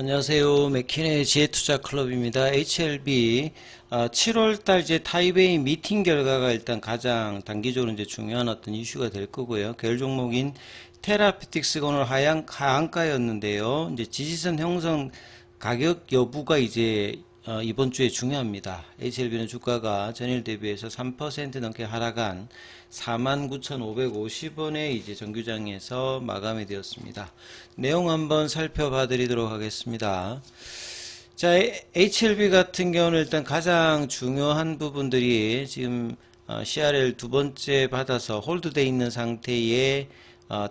안녕하세요. 맥킨의 지혜투자클럽입니다. HLB 7월달 이제 타이베이 미팅 결과가 일단 가장 단기적으로 이제 중요한 어떤 이슈가 될 거고요. 계열 종목인 테라피틱스가 오늘 하한가였는데요. 이제 지지선 형성 가격 여부가 이제 이번 주에 중요합니다. HLB는 주가가 전일 대비해서 3% 넘게 하락한 49,550원에 이제 정규장에서 마감이 되었습니다. 내용 한번 살펴봐 드리도록 하겠습니다. 자, HLB 같은 경우는 일단 가장 중요한 부분들이 지금 CRL 두 번째 받아서 홀드되어 있는 상태에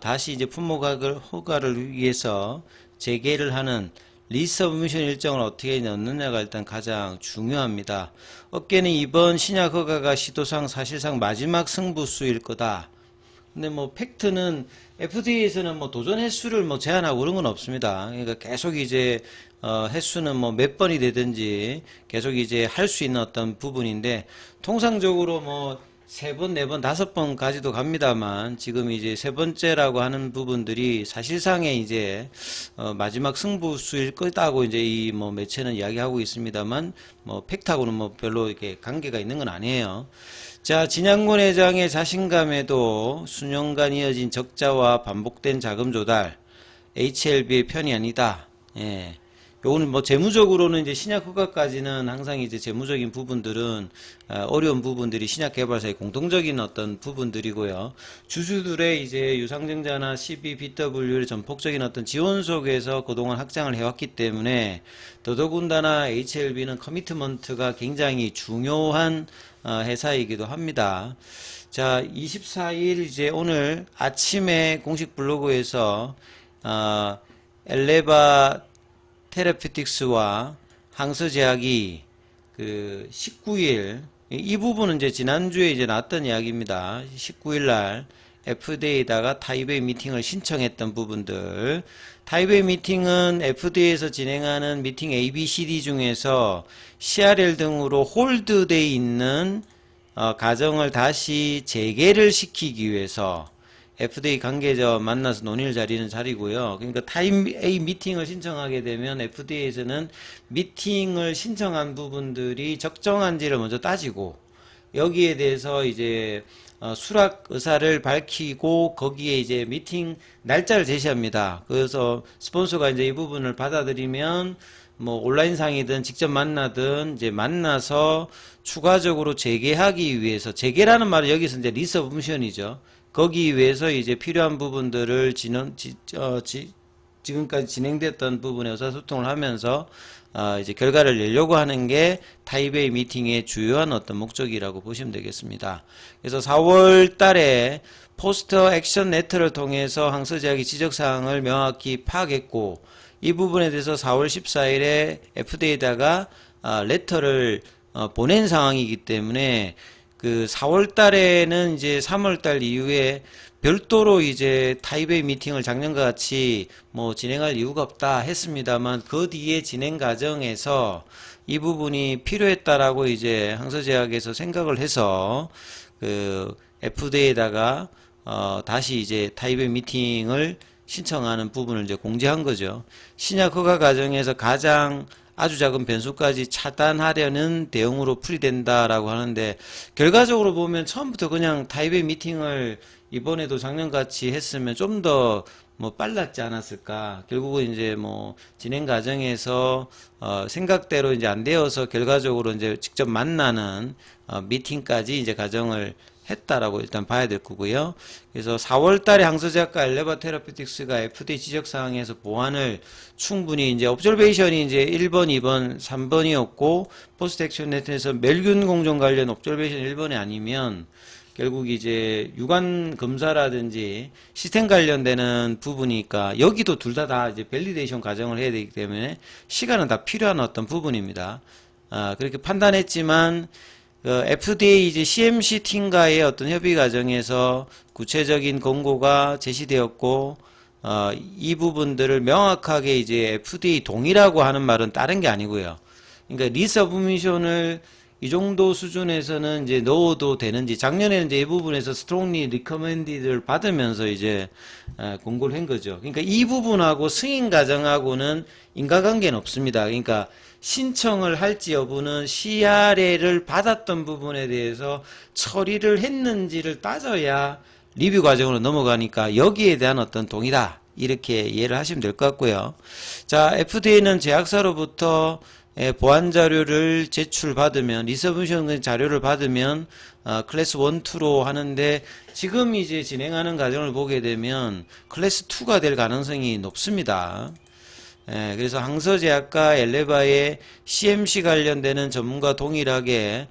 다시 이제 품목 허가를 위해서 재개를 하는 리서브미션 일정을 어떻게 넣느냐가 일단 가장 중요합니다. 업계는 이번 신약 허가가 시도상 사실상 마지막 승부수일 거다. 근데 뭐 팩트는 FDA에서는 뭐 도전 횟수를 뭐 제한하고 그런 건 없습니다. 그러니까 계속 이제 횟수는 뭐 몇 번이 되든지 계속 이제 할 수 있는 어떤 부분인데, 통상적으로 뭐 3번, 4번, 5번까지도 갑니다만 지금 이제 세 번째라고 하는 부분들이 사실상의 이제 마지막 승부수일 거다고 이제 이 뭐 매체는 이야기하고 있습니다만, 뭐 팩트하고는 뭐 별로 이렇게 관계가 있는 건 아니에요. 자, 진양권 회장의 자신감에도 수년간 이어진 적자와 반복된 자금 조달, HLB의 편이 아니다. 예. 요거는 뭐 재무적으로는 이제 신약 허가까지는 항상 이제 재무적인 부분들은 어려운 부분들이 신약 개발사의 공통적인 어떤 부분들이고요. 주주들의 이제 유상증자나 CBBW의 전폭적인 어떤 지원 속에서 그동안 확장을 해왔기 때문에 더더군다나 HLB는 커미트먼트가 굉장히 중요한 회사이기도 합니다. 자, 24일 이제 오늘 아침에 공식 블로그에서 엘레바 테라피틱스와 항서제약이 그 19일, 이 부분은 이제 지난주에 이제 나왔던 이야기입니다. 19일 날 FDA에다가 타이베이 미팅을 신청했던 부분들. 타이베이 미팅은 FDA에서 진행하는 미팅 ABCD 중에서 CRL 등으로 홀드되어 있는 과정을 다시 재개를 시키기 위해서 FDA 관계자와 만나서 논의를 자리는 자리고요. 그러니까 타이베이 미팅을 신청하게 되면 FDA에서는 미팅을 신청한 부분들이 적정한지를 먼저 따지고, 여기에 대해서 이제 수락 의사를 밝히고 거기에 이제 미팅 날짜를 제시합니다. 그래서 스폰서가 이제 이 부분을 받아들이면 뭐 온라인상이든 직접 만나든 이제 만나서 추가적으로 재개하기 위해서, 재개라는 말은 여기서 이제 리서브미션이죠. 거기 위해서 이제 필요한 부분들을 지금까지 진행됐던 부분에 의사소통을 하면서 이제 결과를 내려고 하는 게 타이베이 미팅의 주요한 어떤 목적이라고 보시면 되겠습니다. 그래서 4월 달에 포스터 액션 레터를 통해서 항서제약이 지적사항을 명확히 파악했고, 이 부분에 대해서 4월 14일에 FDA에다가 레터를 보낸 상황이기 때문에 그 4월 달에는 이제 3월 달 이후에 별도로 이제 타이베이 미팅을 작년과 같이 뭐 진행할 이유가 없다 했습니다만, 그 뒤에 진행 과정에서 이 부분이 필요했다라고 이제 항서제약에서 생각을 해서 그 FDA에다가 다시 이제 타이베이 미팅을 신청하는 부분을 이제 공지한 거죠. 신약 허가 과정에서 가장 아주 작은 변수까지 차단하려는 대응으로 풀이된다라고 하는데, 결과적으로 보면 처음부터 그냥 타이베이 미팅을 이번에도 작년같이 했으면 좀 더 뭐 빨랐지 않았을까. 결국은 이제 뭐 진행 과정에서 생각대로 이제 안 되어서 결과적으로 이제 직접 만나는 미팅까지 이제 과정을 했다라고 일단 봐야 될 거고요. 그래서 4월 달에 항서제약과 엘레바 테라피틱스가 FDA 지적 사항에서 보완을 충분히 이제 옵저베이션이 이제 1번, 2번, 3번이었고, 포스트 액션 네트에서 멸균 공정 관련 옵저베이션 1번이 아니면 결국 이제 유관 검사라든지 시스템 관련되는 부분이니까 여기도 둘 다 이제 밸리데이션 과정을 해야 되기 때문에 시간은 다 필요한 어떤 부분입니다. 그렇게 판단했지만 FDA 이제 CMC 팀과의 어떤 협의 과정에서 구체적인 권고가 제시되었고, 이 부분들을 명확하게 이제 FDA 동의라고 하는 말은 다른 게 아니고요. 그러니까 리서브미션을 이 정도 수준에서는 이제 넣어도 되는지, 작년에는 이제 이 부분에서 strongly recommended를 받으면서 이제 공고를 한 거죠. 그러니까 이 부분하고 승인 과정하고는 인과관계는 없습니다. 그러니까 신청을 할지 여부는 CRA를 받았던 부분에 대해서 처리를 했는지를 따져야 리뷰 과정으로 넘어가니까 여기에 대한 어떤 동의다, 이렇게 이해를 하시면 될 것 같고요. 자, FDA는 제약사로부터 보안 자료를 제출받으면, 리서브미션 자료를 받으면 클래스 1, 2로 하는데, 지금 이제 진행하는 과정을 보게 되면 클래스 2가 될 가능성이 높습니다. 그래서 항서제약과 엘레바의 CMC 관련되는 전문가 동일하게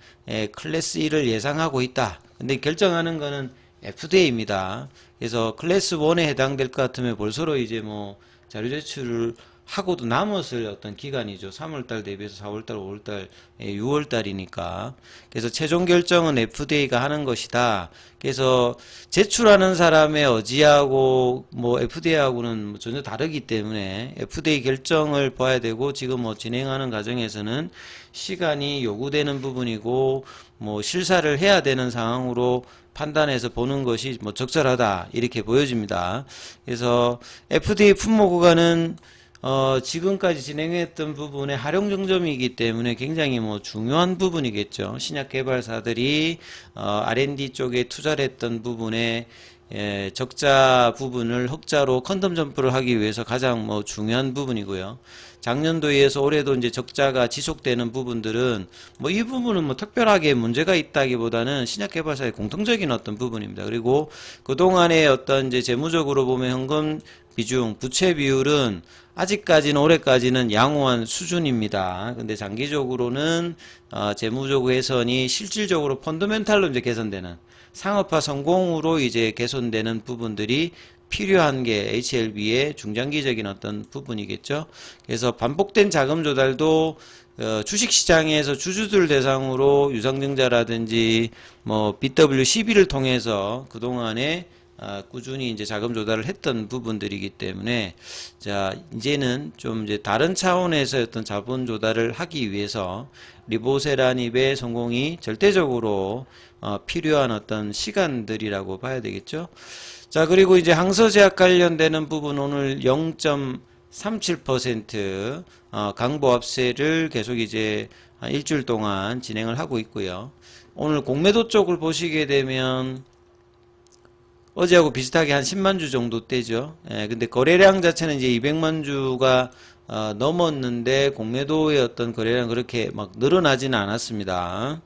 클래스 1을 예상하고 있다. 근데 결정하는 거는 FDA입니다. 그래서 클래스 1에 해당될 것 같으면 벌써로 이제 뭐 자료 제출을 하고도 남았을 어떤 기간이죠. 3월달 대비해서 4월달, 5월달, 6월달이니까. 그래서 최종 결정은 FDA가 하는 것이다. 그래서 제출하는 사람의 의지하고 뭐 FDA하고는 전혀 다르기 때문에 FDA 결정을 봐야 되고, 지금 뭐 진행하는 과정에서는 시간이 요구되는 부분이고 뭐 실사를 해야 되는 상황으로 판단해서 보는 것이 뭐 적절하다, 이렇게 보여집니다. 그래서 FDA 품목 구간은 지금까지 진행했던 부분의 활용 정점이기 때문에 굉장히 뭐 중요한 부분이겠죠. 신약 개발사들이 R&D 쪽에 투자를 했던 부분에 적자 부분을 흑자로 컨덤 점프를 하기 위해서 가장 뭐 중요한 부분이고요. 작년도에 의해서 올해도 이제 적자가 지속되는 부분들은 뭐 이 부분은 뭐 특별하게 문제가 있다기보다는 신약 개발사의 공통적인 어떤 부분입니다. 그리고 그동안의 어떤 이제 재무적으로 보면 현금 비중, 부채 비율은 아직까지는 올해까지는 양호한 수준입니다. 근데 장기적으로는 재무적 개선이 실질적으로 펀더멘탈로 이제 개선되는, 상업화 성공으로 이제 개선되는 부분들이 필요한 게 HLB의 중장기적인 어떤 부분이겠죠. 그래서 반복된 자금 조달도 주식시장에서 주주들 대상으로 유상증자라든지 뭐 BWCB를 통해서 그동안에 꾸준히 이제 자금 조달을 했던 부분들이기 때문에, 자, 이제는 좀 이제 다른 차원에서 어떤 자본 조달을 하기 위해서 리보세라닙의 성공이 절대적으로 필요한 어떤 시간들이라고 봐야 되겠죠. 자, 그리고 이제 항서제약 관련되는 부분 오늘 0.37% 강보합세를 계속 이제 한 일주일 동안 진행을 하고 있고요. 오늘 공매도 쪽을 보시게 되면 어제하고 비슷하게 한 10만 주 정도 되죠. 근데 거래량 자체는 이제 200만 주가 넘었는데 공매도의 어떤 거래량 그렇게 막 늘어나지는 않았습니다.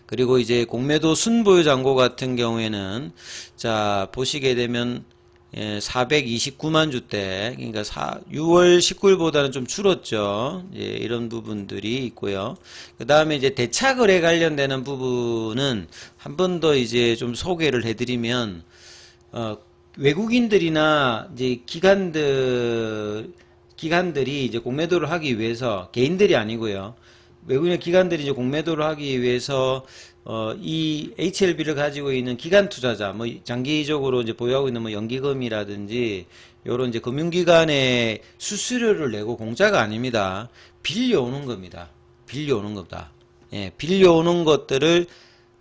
그리고 이제 공매도 순보유 잔고 같은 경우에는 자 보시게 되면 429만 주대, 그러니까 6월 19일보다는 좀 줄었죠. 이런 부분들이 있고요. 그 다음에 이제 대차 거래 관련되는 부분은 한 번 더 이제 좀 소개를 해드리면, 외국인들이나 이제 기관들이 이제 공매도를 하기 위해서, 개인들이 아니고요. 외국인 기관들이 이제 공매도를 하기 위해서 이 HLB를 가지고 있는 기관 투자자, 뭐 장기적으로 이제 보유하고 있는 뭐 연기금이라든지 요런 이제 금융기관에 수수료를 내고, 공짜가 아닙니다. 빌려오는 겁니다. 빌려오는 겁니다. 빌려오는 것들을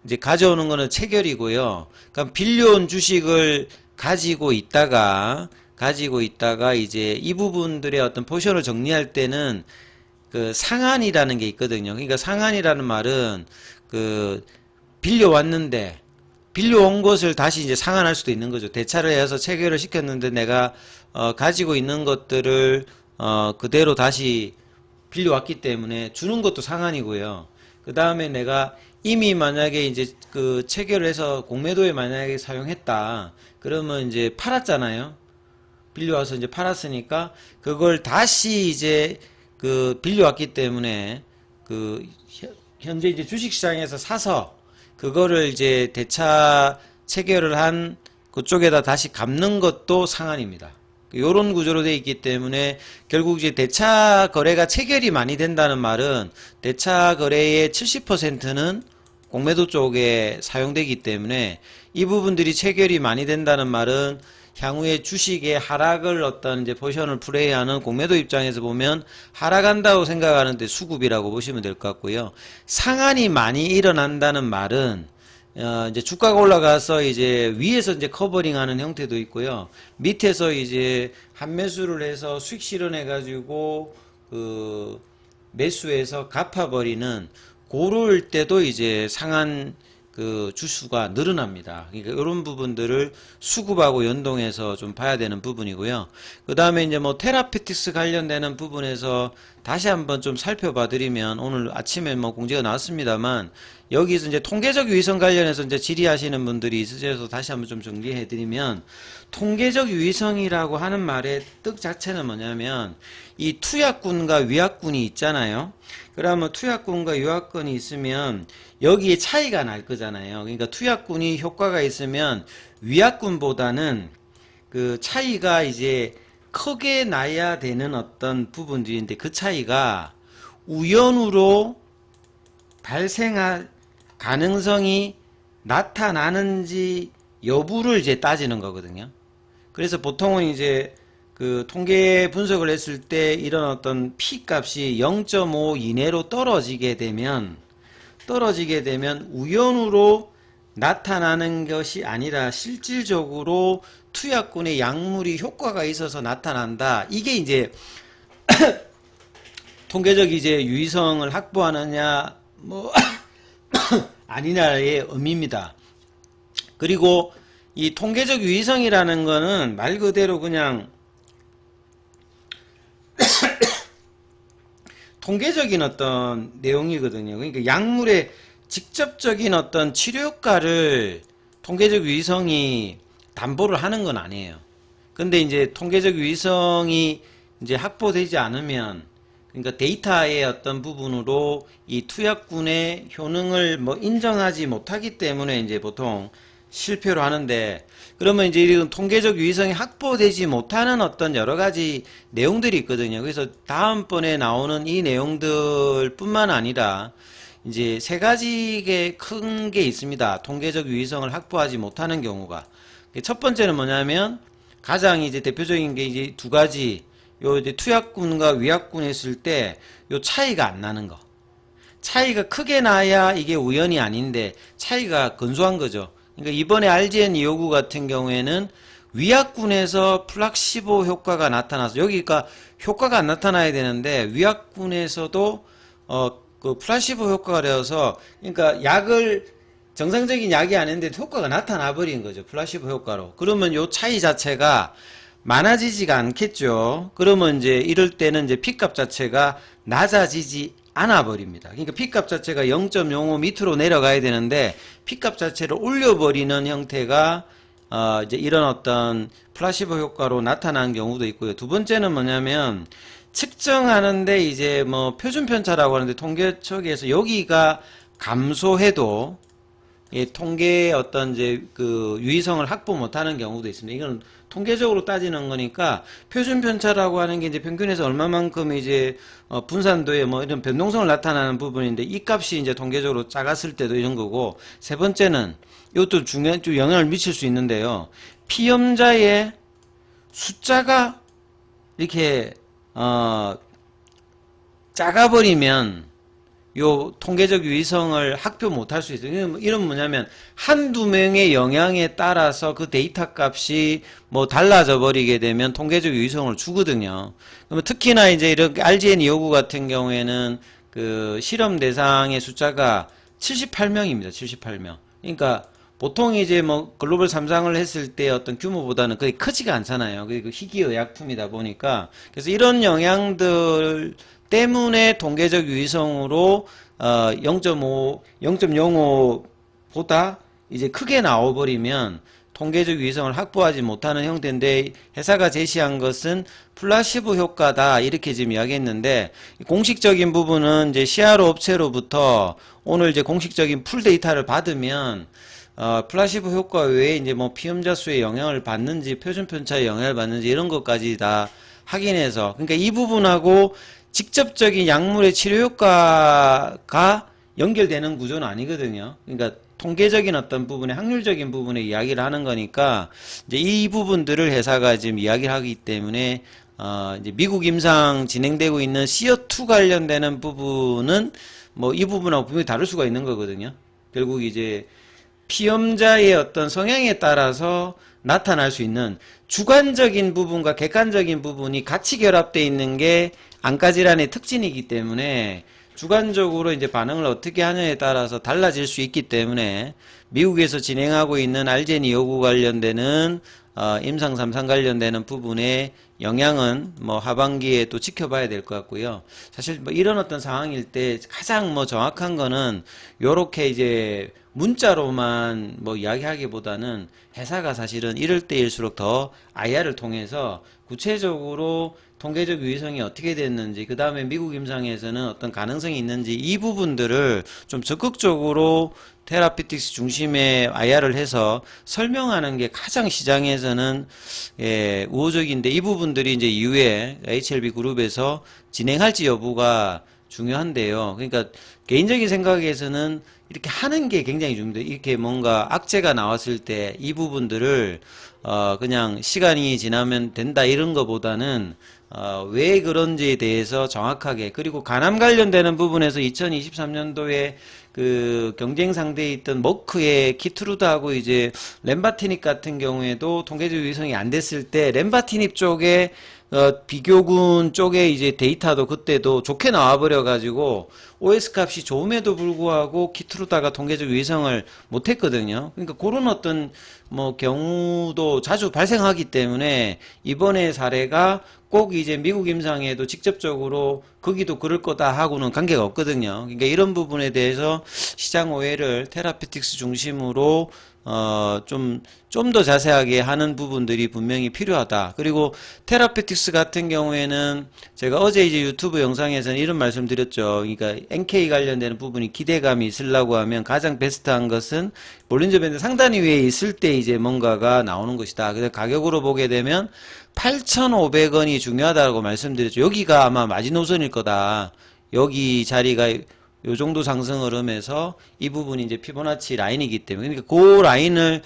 이제 가져오는 거는 체결이고요. 그러니까 빌려온 주식을 가지고 있다가 이제 이 부분들의 어떤 포션을 정리할 때는 그 상한이라는 게 있거든요. 그러니까 상한이라는 말은 그 빌려왔는데 빌려온 것을 다시 이제 상환할 수도 있는 거죠. 대차를 해서 체결을 시켰는데 내가 가지고 있는 것들을 그대로 다시 빌려왔기 때문에 주는 것도 상한이고요. 그 다음에 내가 이미 만약에 이제 그 체결을 해서 공매도에 만약에 사용했다, 그러면 이제 팔았잖아요. 빌려와서 이제 팔았으니까 그걸 다시 이제 그 빌려왔기 때문에 그 현재 이제 주식시장에서 사서 그거를 이제 대차 체결을 한 그쪽에다 다시 갚는 것도 상한입니다. 요런 구조로 되어 있기 때문에 결국 이제 대차 거래가 체결이 많이 된다는 말은 대차 거래의 70%는 공매도 쪽에 사용되기 때문에 이 부분들이 체결이 많이 된다는 말은 향후에 주식의 하락을 어떤 이제 포지션을 플레이하는 공매도 입장에서 보면 하락한다고 생각하는데 수급이라고 보시면 될 것 같고요. 상한이 많이 일어난다는 말은 이제 주가가 올라가서 이제 위에서 이제 커버링하는 형태도 있고요. 밑에서 이제 한매수를 해서 수익 실현해 가지고 그 매수해서 갚아버리는 그럴 때도 이제 상한 그 주수가 늘어납니다. 그러니까 이런 부분들을 수급하고 연동해서 좀 봐야 되는 부분이고요. 그 다음에 이제 뭐 테라피틱스 관련되는 부분에서 다시 한번 좀 살펴봐 드리면, 오늘 아침에 뭐 공지가 나왔습니다만 여기서 이제 통계적 유의성 관련해서 이제 질의하시는 분들이 있으셔서 다시 한번 좀 정리해 드리면, 통계적 유의성이라고 하는 말의 뜻 자체는 뭐냐면 이 투약군과 위약군이 있잖아요. 그러면 투약군과 위약군이 있으면 여기에 차이가 날 거잖아요. 그러니까 투약군이 효과가 있으면 위약군보다는 그 차이가 이제 크게 나야 되는 어떤 부분들인데, 그 차이가 우연으로 발생할 가능성이 나타나는지 여부를 이제 따지는 거거든요. 그래서 보통은 이제 그 통계 분석을 했을 때 이런 어떤 P 값이 0.5 이내로 떨어지게 되면 우연으로 나타나는 것이 아니라 실질적으로 투약군의 약물이 효과가 있어서 나타난다. 이게 이제 통계적 이제 유의성을 확보하느냐 뭐 아니냐의 의미입니다. 그리고 이 통계적 유의성이라는 거는 말 그대로 그냥 통계적인 어떤 내용이거든요. 그러니까 약물의 직접적인 어떤 치료 효과를 통계적 유의성이 담보를 하는 건 아니에요. 근데 이제 통계적 유의성이 이제 확보되지 않으면, 그러니까 데이터의 어떤 부분으로 이 투약군의 효능을 뭐 인정하지 못하기 때문에 이제 보통 실패로 하는데, 그러면 이제 이런 통계적 유의성이 확보되지 못하는 어떤 여러 가지 내용들이 있거든요. 그래서 다음번에 나오는 이 내용들 뿐만 아니라 이제 세 가지 큰 게 있습니다. 통계적 유의성을 확보하지 못하는 경우가. 첫 번째는 뭐냐면, 가장 이제 대표적인 게 이제 두 가지, 요 이제 투약군과 위약군 했을 때 요 차이가 안 나는 거. 차이가 크게 나야 이게 우연이 아닌데 차이가 근소한 거죠. 그러니까 이번에 RGN259 같은 경우에는 위약군에서 플락시보 효과가 나타나서, 여기가 효과가 안 나타나야 되는데 위약군에서도 그 플라시보 효과가 되어서, 그러니까 약을 정상적인 약이 아닌데 효과가 나타나 버린 거죠. 플라시보 효과로. 그러면 요 차이 자체가 많아지지가 않겠죠. 그러면 이제 이럴 때는 이제 P값 자체가 낮아지지 않아 버립니다. 그러니까 P값 자체가 0.05 밑으로 내려가야 되는데 P값 자체를 올려버리는 형태가 이제 이런 어떤 플라시보 효과로 나타나는 경우도 있고요. 두 번째는 뭐냐면, 측정하는데 이제 뭐 표준 편차라고 하는데, 통계청에서 여기가 감소해도 통계의 어떤 이제 그 유의성을 확보 못하는 경우도 있습니다. 이건 통계적으로 따지는 거니까, 표준 편차라고 하는 게 이제 평균에서 얼마만큼 이제 분산도에 뭐 이런 변동성을 나타나는 부분인데, 이 값이 이제 통계적으로 작았을 때도 이런 거고, 세 번째는 이것도 중요한 좀 영향을 미칠 수 있는데요. 피험자의 숫자가 이렇게 작아버리면 요 통계적 유의성을 확보 못할 수 있어요. 이런 뭐냐면, 한두 명의 영향에 따라서 그 데이터 값이 뭐 달라져 버리게 되면 통계적 유의성을 주거든요. 그러면 특히나 이제 이렇게 RGN259 같은 경우에는 그 실험 대상의 숫자가 78명입니다. 78명. 그러니까 보통 이제 뭐 글로벌 3상을 했을 때 어떤 규모보다는 그게 크지가 않잖아요. 그리고 희귀의약품이다 보니까. 그래서 이런 영향들 때문에 통계적 유의성으로 0.05보다 이제 크게 나와버리면 통계적 유의성을 확보하지 못하는 형태인데, 회사가 제시한 것은 플라시보 효과다 이렇게 지금 이야기했는데, 공식적인 부분은 이제 CRO 업체로부터 오늘 이제 공식적인 풀 데이터를 받으면 플라시보 효과 외에 이제 뭐 피험자 수에 영향을 받는지 표준 편차에 영향을 받는지 이런 것까지 다 확인해서, 그러니까 이 부분하고 직접적인 약물의 치료 효과가 연결되는 구조는 아니거든요. 그러니까 통계적인 어떤 부분에 확률적인 부분에 이야기를 하는 거니까 이제 이 부분들을 회사가 지금 이야기를 하기 때문에 이제 미국 임상 진행되고 있는 CO2 관련되는 부분은 뭐 이 부분하고 분명히 다를 수가 있는 거거든요. 결국 이제 피험자의 어떤 성향에 따라서 나타날 수 있는 주관적인 부분과 객관적인 부분이 같이 결합되어 있는 게 안과질환의 특징이기 때문에 주관적으로 이제 반응을 어떻게 하느냐에 따라서 달라질 수 있기 때문에 미국에서 진행하고 있는 알제니 요구 관련되는 임상 3상 관련되는 부분에 영향은 뭐 하반기에 또 지켜봐야 될 것 같고요. 사실 뭐 이런 어떤 상황일 때 가장 뭐 정확한 거는 요렇게 이제 문자로만 뭐 이야기하기보다는 회사가 사실은 이럴 때일수록 더 IR을 통해서 구체적으로 통계적 유의성이 어떻게 됐는지, 그 다음에 미국 임상에서는 어떤 가능성이 있는지, 이 부분들을 좀 적극적으로 테라피틱스 중심의 IR을 해서 설명하는 게 가장 시장에서는 우호적인데, 이 부분들이 이제 이후에 HLB 그룹에서 진행할지 여부가 중요한데요. 그러니까 개인적인 생각에서는 이렇게 하는 게 굉장히 중요해요. 이렇게 뭔가 악재가 나왔을 때 이 부분들을 그냥 시간이 지나면 된다 이런 거보다는 왜 그런지에 대해서 정확하게, 그리고 간암 관련되는 부분에서 2023년도에 그 경쟁 상대에 있던 머크의 키트루드하고 이제 렘바티닙 같은 경우에도 통계적 유의성이 안 됐을 때 렘바티닙 쪽에 비교군 쪽에 이제 데이터도 그때도 좋게 나와버려 가지고 OS 값이 좋음에도 불구하고 키트루다가 통계적 유의성을 못했거든요. 그러니까 그런 어떤 뭐 경우도 자주 발생하기 때문에 이번에 사례가 꼭 이제 미국 임상에도 직접적으로 거기도 그럴 거다 하고는 관계가 없거든요. 그러니까 이런 부분에 대해서 시장 오해를 테라피틱스 중심으로 좀 더 자세하게 하는 부분들이 분명히 필요하다. 그리고 테라피틱스 같은 경우에는 제가 어제 이제 유튜브 영상에서는 이런 말씀 드렸죠. 그러니까 NK 관련되는 부분이 기대감이 있으려고 하면 가장 베스트한 것은 볼린저 밴드 상단 위에 있을 때 이제 뭔가가 나오는 것이다. 그래서 가격으로 보게 되면 8,500원이 중요하다고 말씀드렸죠. 여기가 아마 마지노선일 거다. 여기 자리가 요 정도 상승 흐름에서 이 부분이 이제 피보나치 라인이기 때문에, 그러니까 그 라인을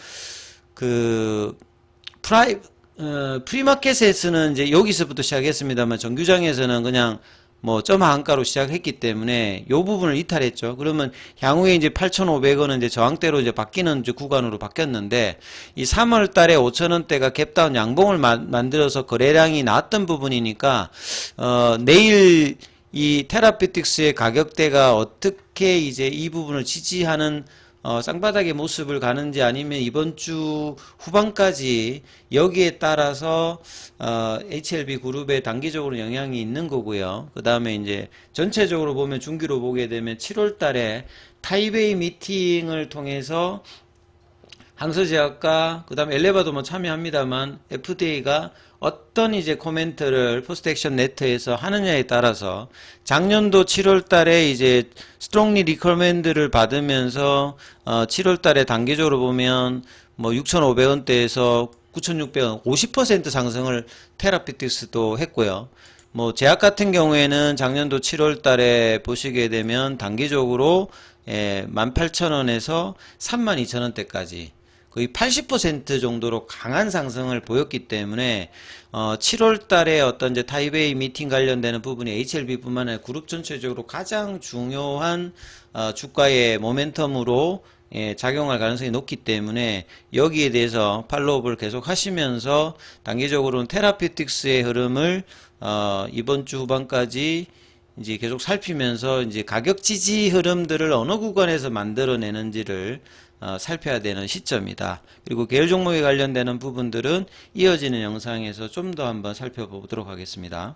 프리마켓에서는 이제 여기서부터 시작했습니다만 정규장에서는 그냥 뭐 점 한가로 시작했기 때문에 요 부분을 이탈했죠. 그러면 향후에 이제 8,500원은 이제 저항대로 이제 바뀌는 이제 구간으로 바뀌었는데, 이 3월 달에 5,000원대가 갭다운 양봉을 만들어서 거래량이 나왔던 부분이니까 내일 이 테라피틱스의 가격대가 어떻게 이제 이 부분을 지지하는 쌍바닥의 모습을 가는지, 아니면 이번 주 후반까지 여기에 따라서 HLB 그룹에 단기적으로 영향이 있는 거고요. 그 다음에 이제 전체적으로 보면 중기로 보게 되면 7월 달에 타이베이 미팅을 통해서 항서제약과 그 다음에 엘레바도 뭐 참여합니다만 FDA가 어떤 이제 코멘트를 포스트 액션 레터에서 하느냐에 따라서 작년도 7월 달에 이제 스트롱리 리커멘드를 받으면서 7월 달에 단기적으로 보면 뭐 6,500원대에서 9,600원 50% 상승을 테라피틱스도 했고요. 뭐 제약 같은 경우에는 작년도 7월 달에 보시게 되면 단기적으로 18,000원에서 32,000원대까지 거의 80% 정도로 강한 상승을 보였기 때문에 7월 달에 어떤 이제 타이베이 미팅 관련되는 부분이 HLB뿐만 아니라 그룹 전체적으로 가장 중요한 주가의 모멘텀으로 작용할 가능성이 높기 때문에 여기에 대해서 팔로우업을 계속 하시면서 단기적으로는 테라피틱스의 흐름을 이번 주 후반까지 이제 계속 살피면서 이제 가격 지지 흐름들을 어느 구간에서 만들어내는지를 살펴야 되는 시점이다. 그리고 계열 종목에 관련되는 부분들은 이어지는 영상에서 좀 더 한번 살펴보도록 하겠습니다.